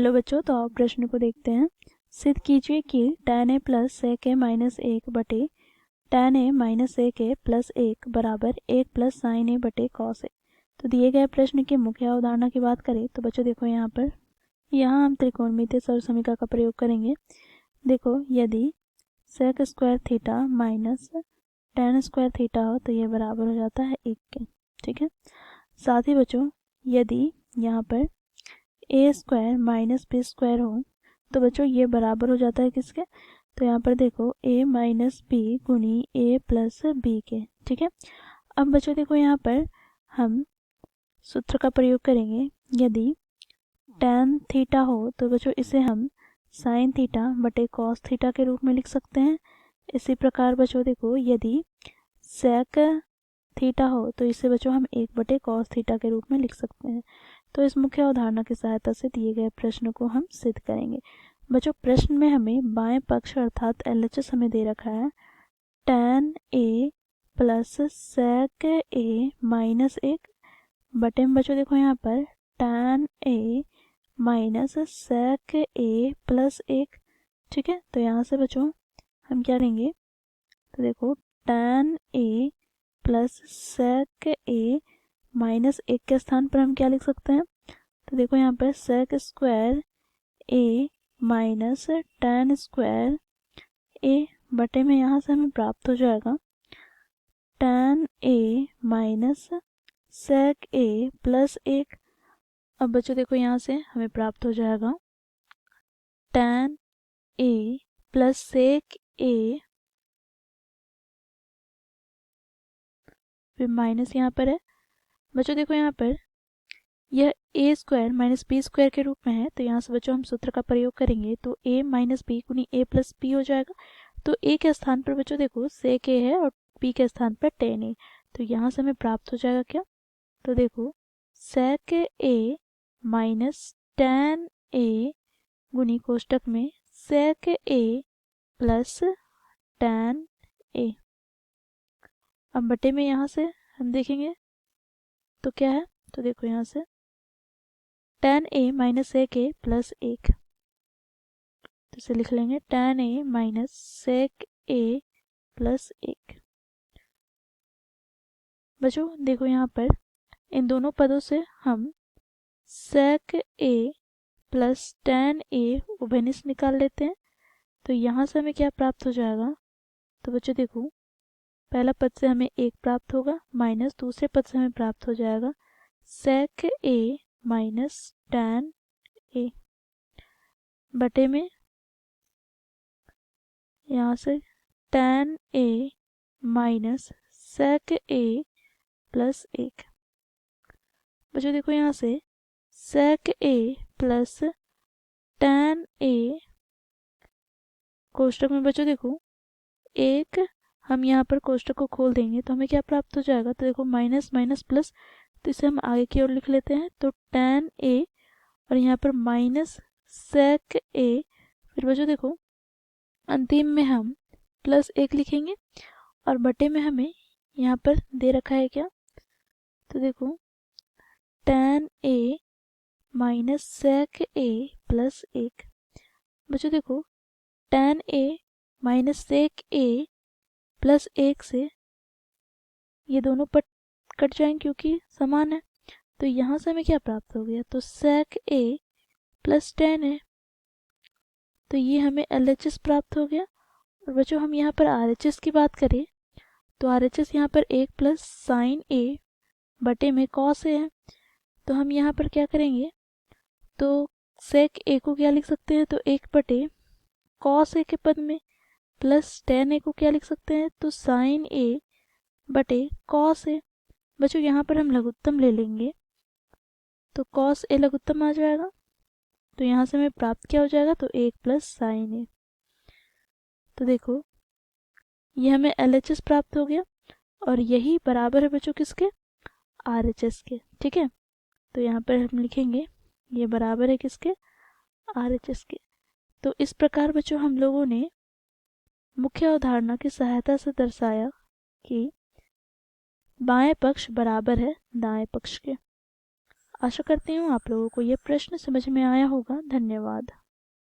चलो बच्चों, तो आप प्रश्न को देखते हैं। सिद्ध कीजिए कि tan a plus sec a minus 1 बटे tan a minus sec a plus 1 बराबर 1 प्लस sin a बटे cos a। तो दिए गए प्रश्न की मुख्य अवधारणा की बात करें तो बच्चों देखो यहाँ हम त्रिकोणमितीय सरल का प्रयोग करेंगे। देखो, यदि sec square theta minus tan square theta हो तो ये बराबर हो जाता है 1 के। ठीक है। साथ ही बच्चों, यदि यहाँ पर ए स्क्वायर माइनस बी स्क्वायर हो तो बच्चों ये बराबर हो जाता है किसके? तो यहाँ पर देखो ए माइनस बी गुनी ए प्लस बी के। ठीक है। अब बच्चों देखो, यहाँ पर हम सूत्र का प्रयोग करेंगे। यदि tan थीटा हो तो बच्चों इसे हम sin थीटा बटे cos थीटा के रूप में लिख सकते हैं। इसी प्रकार बच्चों देखो, यदि sec थीटा हो तो इसे बच्चों हम 1 बटे cos थीटा के रूप में लिख सकते हैं। तो इस मुख्य अवधारणा की सहायता से दिए गए प्रश्न को हम सिद्ध करेंगे। बच्चों, प्रश्न में हमें बाएं पक्ष अर्थात LHS हमें दे रखा है tan a plus sec a minus 1 बटे में बच्चों देखो यहाँ पर tan a minus sec a plus 1। ठीक है। तो यहाँ से बच्चों हम क्या लेंगे? तो देखो tan a plus sec a minus 1 के स्थान पर हम क्या लिख सकते हैं? तो देखो यहाँ पर sec square a minus tan square a बटे में यहाँ से हमें प्राप्त हो जाएगा tan a minus sec a plus 1। अब बच्चों देखो यहाँ से हमें प्राप्त हो जाएगा tan a plus sec a, फिर माइनस यहाँ पर है। बच्चों देखो यहाँ पर यह ए स्क्वायर माइनस बी स्क्वायर के रूप में है, तो यहाँ से बच्चों हम सूत्र का प्रयोग करेंगे तो a माइनस बी गुनी a प्लस बी हो जाएगा। तो a के स्थान पर बच्चों देखो sec a है और b के स्थान पर tan a, तो यहाँ से हमें प्राप्त हो जाएगा क्या? तो देखो sec a minus tan a गुनी कोष्टक में sec a plus tan a। अब बटे में यहाँ से हम देखेंगे तो क्या है? तो देखो यहाँ से tan a minus sec a plus 1, तो इसे लिख लेंगे tan a minus sec a plus 1। बच्चों देखो यहाँ पर इन दोनों पदों से हम sec a plus tan a उभयनिष्ठ निकाल लेते हैं। तो यहाँ से हमें क्या प्राप्त हो जाएगा? तो बच्चों देखो, पहला पद से हमें 1 प्राप्त होगा माइनस दूसरे पद से हमें प्राप्त हो जाएगा sec a minus tan a बटे में यहाँ से tan a minus sec a plus 1। बच्चों देखो यहाँ से sec a plus tan a कोष्टक में बच्चों देखो 1, हम यहाँ पर कोष्टक को खोल देंगे तो हमें क्या प्राप्त हो जाएगा? तो देखो माइनस माइनस प्लस, तो इसे हम आगे की ओर लिख लेते हैं तो tan a और यहाँ पर माइनस sec a, फिर बच्चों देखो अंतिम में हम प्लस 1 लिखेंगे और बटे में हमें यहाँ पर दे रखा है क्या? तो देखो tan a minus sec a plus 1। बच्चों देखो tan a minus sec a plus 1 से ये दोनों पद कट जाएंगे क्योंकि समान है। तो यहाँ से हमें क्या प्राप्त हो गया? तो sec a प्लस tan है, तो ये हमें LHS प्राप्त हो गया। और बच्चों हम यहाँ पर RHS की बात करें तो RHS यहाँ पर 1 प्लस साइन a बटे में cos a है। तो हम यहाँ पर क्या करेंगे? तो sec a को क्या लिख सकते हैं? तो 1 बटे cos a के पद में, प्लस tan a को क्या लिख सकते हैं? तो साइन a बटे cos a। बच्चों यहाँ पर हम लघुत्तम ले लेंगे तो cos a लघुत्तम आ जाएगा, तो यहाँ से हमें प्राप्त क्या हो जाएगा? तो 1 प्लस साइन a। तो देखो ये हमें LHS प्राप्त हो गया और यही बराबर है बच्चों किसके? RHS के। ठीक है। तो यहाँ पर हम लिखेंगे ये बराबर है किसके? RHS के। तो इस प्रकार बच्चों हम लोगों ने मुख्य अवधारणा की सहायता से दर्शाया कि बाएं पक्ष बराबर है दाएं पक्ष के। आशा करती हूँ आप लोगों को ये प्रश्न समझ में आया होगा। धन्यवाद।